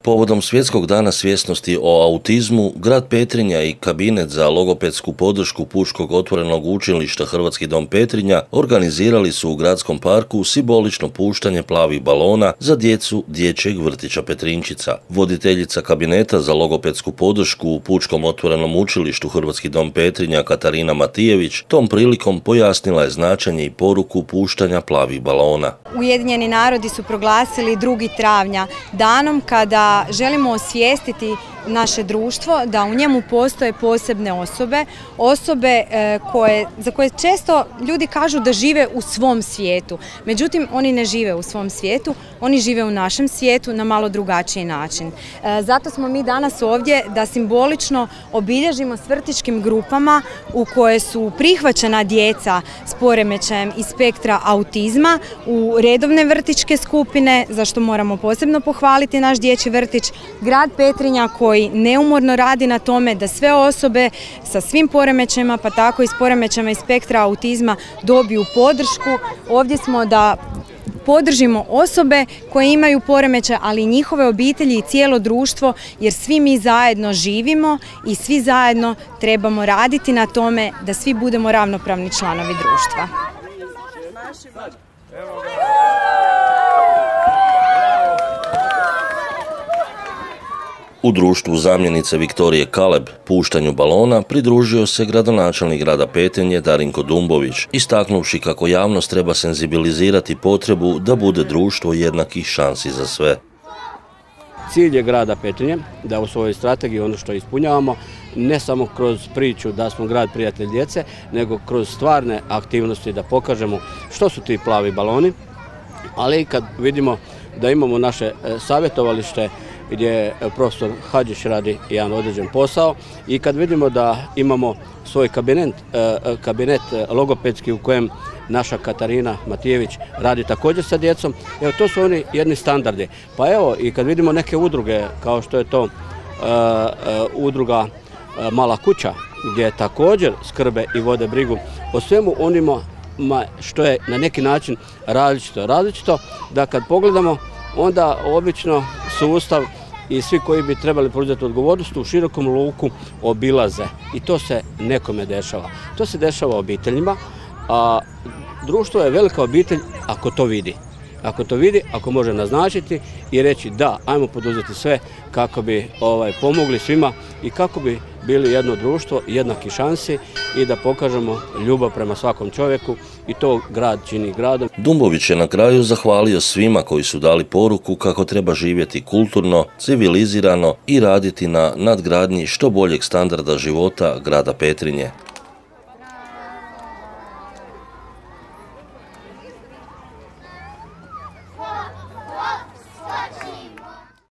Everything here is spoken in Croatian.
Povodom Svjetskog dana svjesnosti o autizmu, grad Petrinja i kabinet za logopedsku podršku Pučkog otvorenog učilišta Hrvatski dom Petrinja organizirali su u gradskom parku simbolično puštanje plavih balona za djecu dječjeg vrtića Petrinčica. Voditeljica kabineta za logopedsku podršku u Pučkom otvorenom učilištu Hrvatski dom Petrinja Katarina Matijević tom prilikom pojasnila je značenje i poruku puštanja plavih balona. Ujedinjeni narodi su proglasili 2. travnja danom kada želimo osvijestiti naše društvo da u njemu postoje posebne osobe za koje često ljudi kažu da žive u svom svijetu. Međutim, oni ne žive u svom svijetu, oni žive u našem svijetu na malo drugačiji način. Zato smo mi danas ovdje da simbolično obilježimo s vrtićkim grupama u koje su prihvaćena djeca s poremećajem iz spektra autizma u redovne vrtićke skupine, za što moramo posebno pohvaliti naš dječji vrtić, grad Petrinja koji neumorno radi na tome da sve osobe sa svim poremećajima, pa tako i s poremećajima iz spektra autizma, dobiju podršku. Ovdje smo da podržimo osobe koje imaju poremećaj, ali i njihove obitelji i cijelo društvo, jer svi mi zajedno živimo i svi zajedno trebamo raditi na tome da svi budemo ravnopravni članovi društva. U društvu zamjenice Viktorije Kaleb puštanju balona pridružio se gradonačelnik grada Petrinje Darinko Dumbović, istaknuvši kako javnost treba senzibilizirati potrebu da bude društvo jednakih šansi za sve. Cilj je grada Petrinje da u svojoj strategiji ono što ispunjavamo, ne samo kroz priču da smo grad prijatelj djece, nego kroz stvarne aktivnosti da pokažemo što su ti plavi baloni, ali i kad vidimo da imamo naše savjetovalište gdje profesor Hadžić radi jedan određen posao i kad vidimo da imamo svoj kabinet logopedski u kojem naša Katarina Matijević radi također sa djecom, evo to su oni jedni standardi. Pa evo i kad vidimo neke udruge kao što je to udruga Mala kuća gdje također skrbe i vode brigu o svemu onima što je na neki način različito da kad pogledamo onda obično sustav i svi koji bi trebali preuzeti odgovornost u širokom luku obilaze i to se nekome dešava. To se dešava obiteljima, a društvo je velika obitelj ako to vidi. Ako može naznačiti i reći da, ajmo poduzeti sve kako bi pomogli svima i kako bi bili jedno društvo, jednaki šansi i da pokažemo ljubav prema svakom čovjeku i to grad čini gradom. Dumbović je na kraju zahvalio svima koji su dali poruku kako treba živjeti kulturno, civilizirano i raditi na nadgradnji što boljeg standarda života grada Petrinje.